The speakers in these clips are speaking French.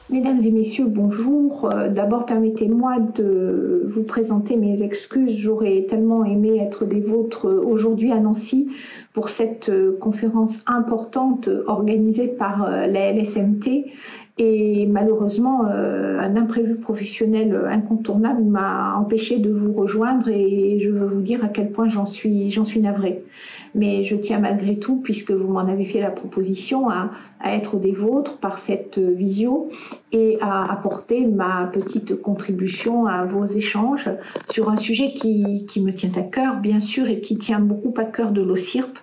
Mesdames et messieurs, bonjour. D'abord, permettez-moi de vous présenter mes excuses. J'aurais tellement aimé être des vôtres aujourd'hui à Nancy pour cette conférence importante organisée par la LSMT. Et malheureusement, un imprévu professionnel incontournable m'a empêché de vous rejoindre et je veux vous dire à quel point j'en suis navrée. Mais je tiens malgré tout, puisque vous m'en avez fait la proposition, à être des vôtres par cette visio et à apporter ma petite contribution à vos échanges sur un sujet qui me tient à cœur, bien sûr, et qui tient beaucoup à cœur de l'OSIRP,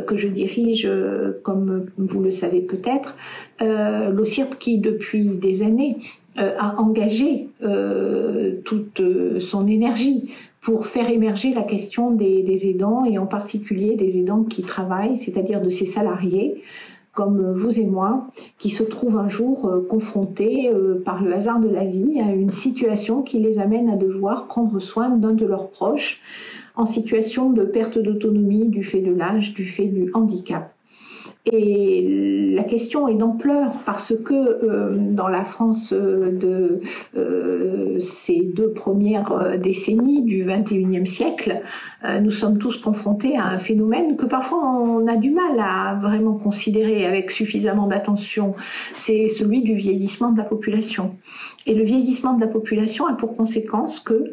que je dirige, comme vous le savez peut-être, l'OSIRP qui, depuis des années, a engagé toute son énergie pour faire émerger la question des aidants, et en particulier des aidants qui travaillent, c'est-à-dire de ces salariés, comme vous et moi, qui se trouvent un jour confrontés par le hasard de la vie à une situation qui les amène à devoir prendre soin d'un de leurs proches en situation de perte d'autonomie du fait de l'âge, du fait du handicap. Et la question est d'ampleur parce que dans la France de ces 2 premières décennies du XXIe siècle, nous sommes tous confrontés à un phénomène que parfois on a du mal à vraiment considérer avec suffisamment d'attention. C'est celui du vieillissement de la population. Et le vieillissement de la population a pour conséquence que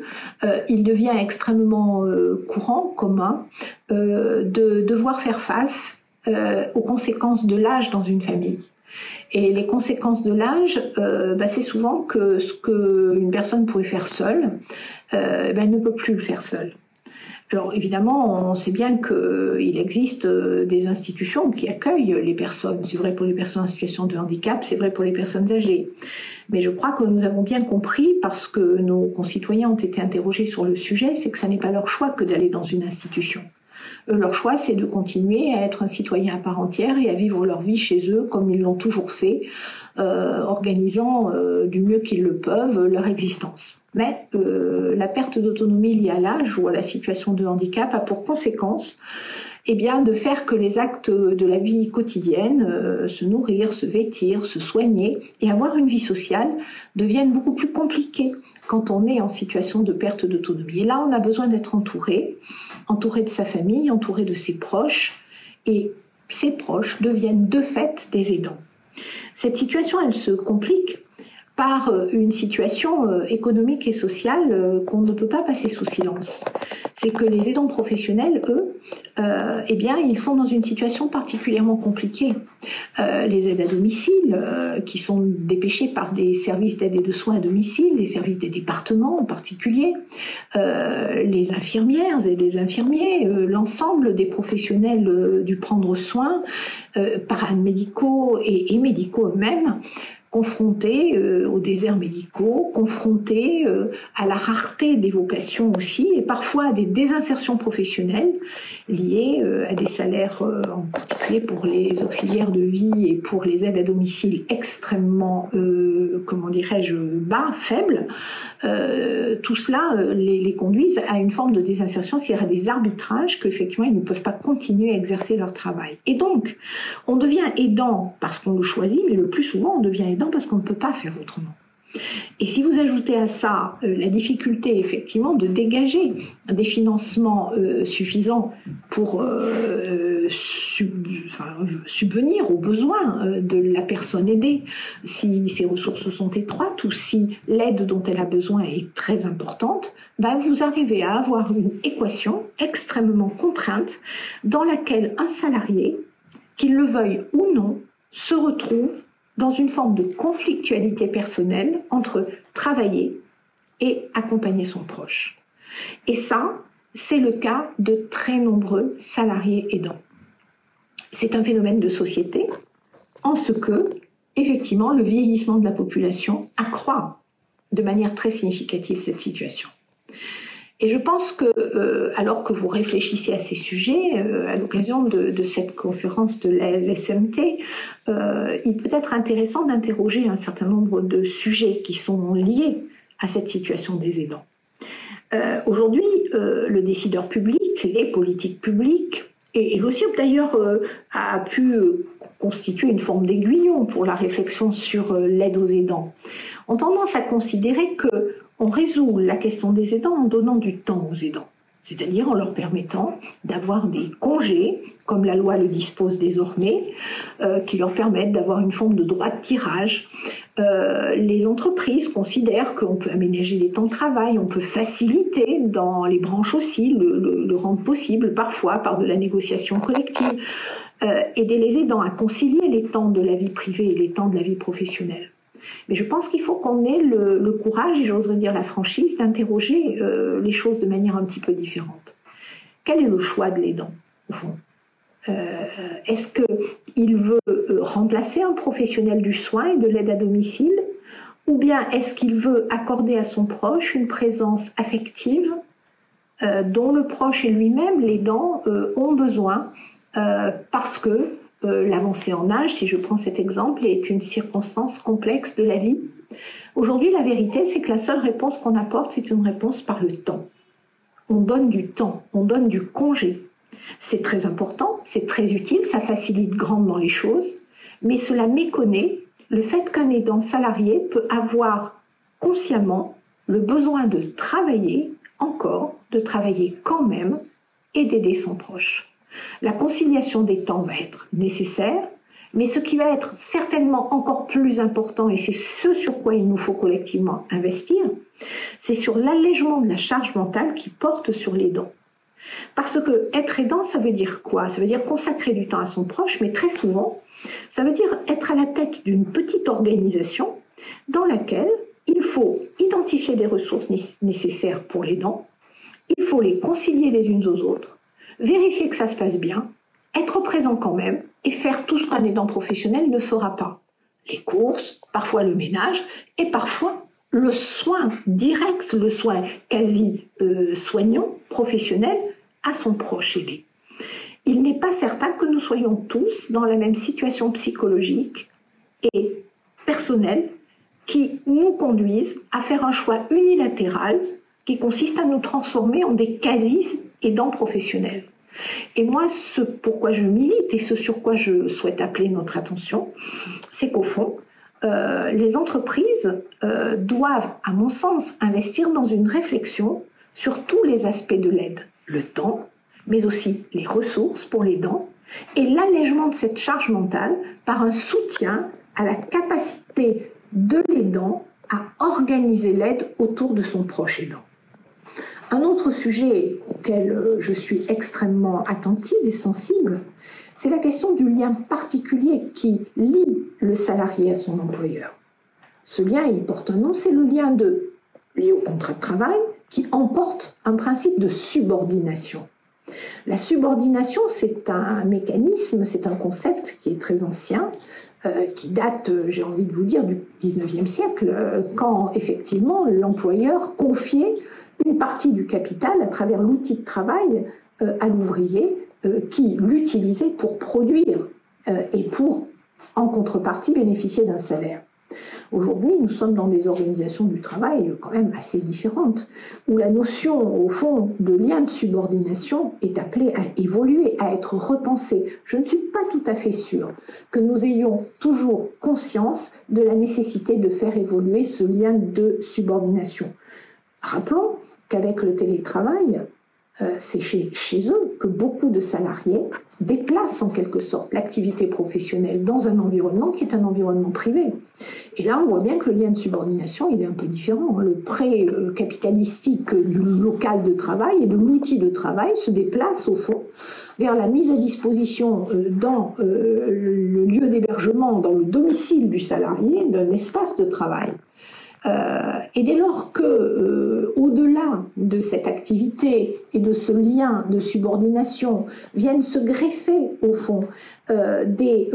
il devient extrêmement courant, commun, de devoir faire face aux conséquences de l'âge dans une famille. Et les conséquences de l'âge, c'est souvent que ce qu'une personne pouvait faire seule, elle ne peut plus le faire seule. Alors évidemment, on sait bien qu'il existe des institutions qui accueillent les personnes. C'est vrai pour les personnes en situation de handicap, c'est vrai pour les personnes âgées. Mais je crois que nous avons bien compris, parce que nos concitoyens ont été interrogés sur le sujet, c'est que ça n'est pas leur choix que d'aller dans une institution. Leur choix, c'est de continuer à être un citoyen à part entière et à vivre leur vie chez eux comme ils l'ont toujours fait, organisant du mieux qu'ils le peuvent leur existence. Mais la perte d'autonomie liée à l'âge ou à la situation de handicap a pour conséquence de faire que les actes de la vie quotidienne, se nourrir, se vêtir, se soigner et avoir une vie sociale, deviennent beaucoup plus compliqués quand on est en situation de perte d'autonomie. Et là, on a besoin d'être entouré de sa famille, entouré de ses proches, et ces proches deviennent de fait des aidants. Cette situation, elle se complique par une situation économique et sociale qu'on ne peut pas passer sous silence. C'est que les aidants professionnels, eux, ils sont dans une situation particulièrement compliquée. Les aides à domicile, qui sont dépêchées par des services d'aide et de soins à domicile, les services des départements en particulier, les infirmières et les infirmiers, l'ensemble des professionnels du prendre soin, paramédicaux et médicaux eux-mêmes, confrontés aux déserts médicaux, confrontés à la rareté des vocations aussi, et parfois à des désinsertions professionnelles liées à des salaires, en particulier pour les auxiliaires de vie et pour les aides à domicile extrêmement, bas, faibles. Tout cela les conduise à une forme de désinsertion, c'est-à-dire à des arbitrages qu'effectivement ils ne peuvent pas continuer à exercer leur travail. Et donc, on devient aidant parce qu'on le choisit, mais le plus souvent on devient aidant parce qu'on ne peut pas faire autrement. Et si vous ajoutez à ça la difficulté effectivement de dégager des financements suffisants pour subvenir aux besoins de la personne aidée, si ses ressources sont étroites ou si l'aide dont elle a besoin est très importante, vous arrivez à avoir une équation extrêmement contrainte dans laquelle un salarié, qu'il le veuille ou non, se retrouve dans une forme de conflictualité personnelle entre travailler et accompagner son proche. Et ça, c'est le cas de très nombreux salariés aidants. C'est un phénomène de société, en ce que, effectivement, le vieillissement de la population accroît de manière très significative cette situation. Et je pense que, alors que vous réfléchissez à ces sujets, à l'occasion de cette conférence de la LSMT, il peut être intéressant d'interroger un certain nombre de sujets qui sont liés à cette situation des aidants. Aujourd'hui, le décideur public, les politiques publiques, et l'OSIOP d'ailleurs a pu constituer une forme d'aiguillon pour la réflexion sur l'aide aux aidants, ont tendance à considérer qu'on résout la question des aidants en donnant du temps aux aidants, c'est-à-dire en leur permettant d'avoir des congés, comme la loi le dispose désormais, qui leur permettent d'avoir une forme de droit de tirage. Les entreprises considèrent qu'on peut aménager les temps de travail, on peut faciliter dans les branches aussi, le rendre possible parfois par de la négociation collective, aider les aidants à concilier les temps de la vie privée et les temps de la vie professionnelle. Mais je pense qu'il faut qu'on ait le courage, et j'oserais dire la franchise, d'interroger les choses de manière un petit peu différente. Quel est le choix de l'aidant, au fond ? Est-ce qu'il veut remplacer un professionnel du soin et de l'aide à domicile, ou bien est-ce qu'il veut accorder à son proche une présence affective dont le proche et lui-même, l'aidant, ont besoin parce que l'avancée en âge, si je prends cet exemple, est une circonstance complexe de la vie. Aujourd'hui, la vérité, c'est que la seule réponse qu'on apporte, c'est une réponse par le temps. On donne du temps, on donne du congé. C'est très important, c'est très utile, ça facilite grandement les choses, mais cela méconnaît le fait qu'un aidant salarié peut avoir consciemment le besoin de travailler encore, de travailler quand même et d'aider son proche. La conciliation des temps va être nécessaire, mais ce qui va être certainement encore plus important, et c'est ce sur quoi il nous faut collectivement investir, c'est sur l'allègement de la charge mentale qui porte sur l'aidant. Parce que être aidant, ça veut dire quoi? Ça veut dire consacrer du temps à son proche, mais très souvent, ça veut dire être à la tête d'une petite organisation dans laquelle il faut identifier des ressources nécessaires pour l'aidant, il faut les concilier les unes aux autres, vérifier que ça se passe bien, être présent quand même et faire tout ce qu'un aidant professionnel ne fera pas. Les courses, parfois le ménage et parfois le soin direct, le soin quasi soignant, professionnel, à son proche aidé. Il n'est pas certain que nous soyons tous dans la même situation psychologique et personnelle qui nous conduisent à faire un choix unilatéral qui consiste à nous transformer en des quasi-aidants professionnels. Et moi, ce pourquoi je milite et ce sur quoi je souhaite appeler notre attention, c'est qu'au fond, les entreprises doivent, à mon sens, investir dans une réflexion sur tous les aspects de l'aide. Le temps, mais aussi les ressources pour l'aidant et l'allègement de cette charge mentale par un soutien à la capacité de l'aidant à organiser l'aide autour de son proche aidant. Un autre sujet auquel je suis extrêmement attentive et sensible, c'est la question du lien particulier qui lie le salarié à son employeur. Ce lien, il porte un nom, c'est le lien lié au contrat de travail qui emporte un principe de subordination. La subordination, c'est un mécanisme, c'est un concept qui est très ancien, qui date, j'ai envie de vous dire, du 19e siècle, quand effectivement l'employeur confiait une partie du capital à travers l'outil de travail à l'ouvrier qui l'utilisait pour produire et pour, en contrepartie, bénéficier d'un salaire. Aujourd'hui, nous sommes dans des organisations du travail quand même assez différentes, où la notion, au fond, de lien de subordination est appelée à évoluer, à être repensée. Je ne suis pas tout à fait sûre que nous ayons toujours conscience de la nécessité de faire évoluer ce lien de subordination. Rappelons qu'avec le télétravail, c'est chez eux que beaucoup de salariés déplacent en quelque sorte l'activité professionnelle dans un environnement qui est un environnement privé. Et là, on voit bien que le lien de subordination, il est un peu différent. Le prêt capitalistique du local de travail et de l'outil de travail se déplace au fond vers la mise à disposition dans le lieu d'hébergement, dans le domicile du salarié, d'un espace de travail. Et dès lors que, au-delà de cette activité et de ce lien de subordination, viennent se greffer, au fond, des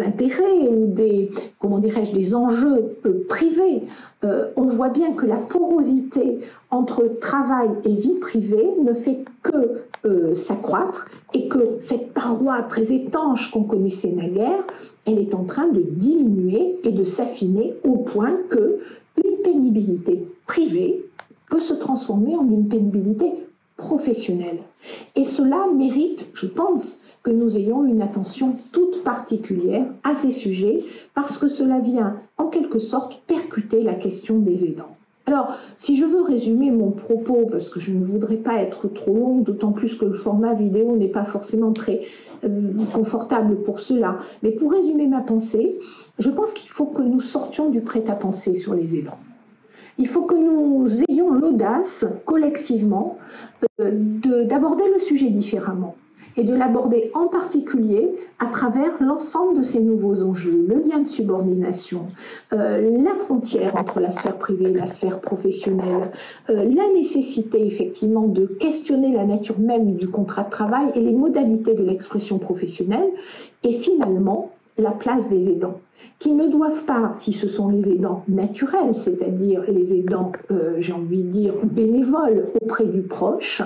intérêts ou des enjeux privés, on voit bien que la porosité entre travail et vie privée ne fait que s'accroître et que cette paroi très étanche qu'on connaissait naguère, elle est en train de diminuer et de s'affiner au point que une pénibilité privée peut se transformer en une pénibilité professionnelle. Et cela mérite, je pense, que nous ayons une attention toute particulière à ces sujets, parce que cela vient en quelque sorte percuter la question des aidants. Alors, si je veux résumer mon propos, parce que je ne voudrais pas être trop longue, d'autant plus que le format vidéo n'est pas forcément très confortable pour cela, mais pour résumer ma pensée, je pense qu'il faut que nous sortions du prêt-à-penser sur les aidants. Il faut que nous ayons l'audace, collectivement, d'aborder le sujet différemment et de l'aborder en particulier à travers l'ensemble de ces nouveaux enjeux, le lien de subordination, la frontière entre la sphère privée et la sphère professionnelle, la nécessité effectivement de questionner la nature même du contrat de travail et les modalités de l'expression professionnelle, et finalement la place des aidants, qui ne doivent pas, si ce sont les aidants naturels, c'est-à-dire les aidants, j'ai envie de dire, bénévoles auprès du proche,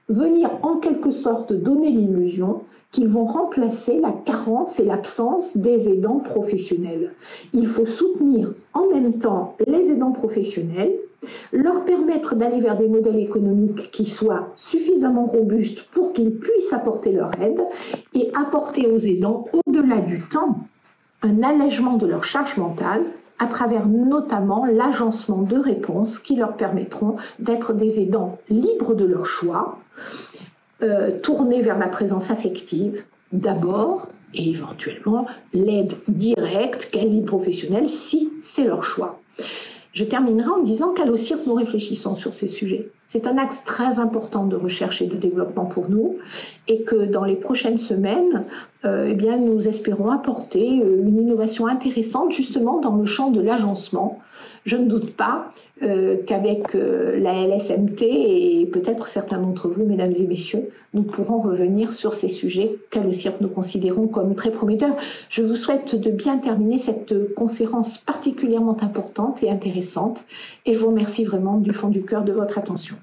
venir en quelque sorte donner l'illusion qu'ils vont remplacer la carence et l'absence des aidants professionnels. Il faut soutenir en même temps les aidants professionnels, leur permettre d'aller vers des modèles économiques qui soient suffisamment robustes pour qu'ils puissent apporter leur aide et apporter aux aidants, au-delà du temps, un allègement de leur charge mentale à travers notamment l'agencement de réponses qui leur permettront d'être des aidants libres de leur choix, tournés vers la présence affective d'abord et éventuellement l'aide directe, quasi professionnelle, si c'est leur choix. Je terminerai en disant qu'à l'OCIRT, nous réfléchissons sur ces sujets. C'est un axe très important de recherche et de développement pour nous, et que dans les prochaines semaines, nous espérons apporter une innovation intéressante justement dans le champ de l'agencement. Je ne doute pas qu'avec la LSMT et peut-être certains d'entre vous, mesdames et messieurs, nous pourrons revenir sur ces sujets qu'à l'OCIRT nous considérons comme très prometteurs. Je vous souhaite de bien terminer cette conférence particulièrement importante et intéressante, et je vous remercie vraiment du fond du cœur de votre attention.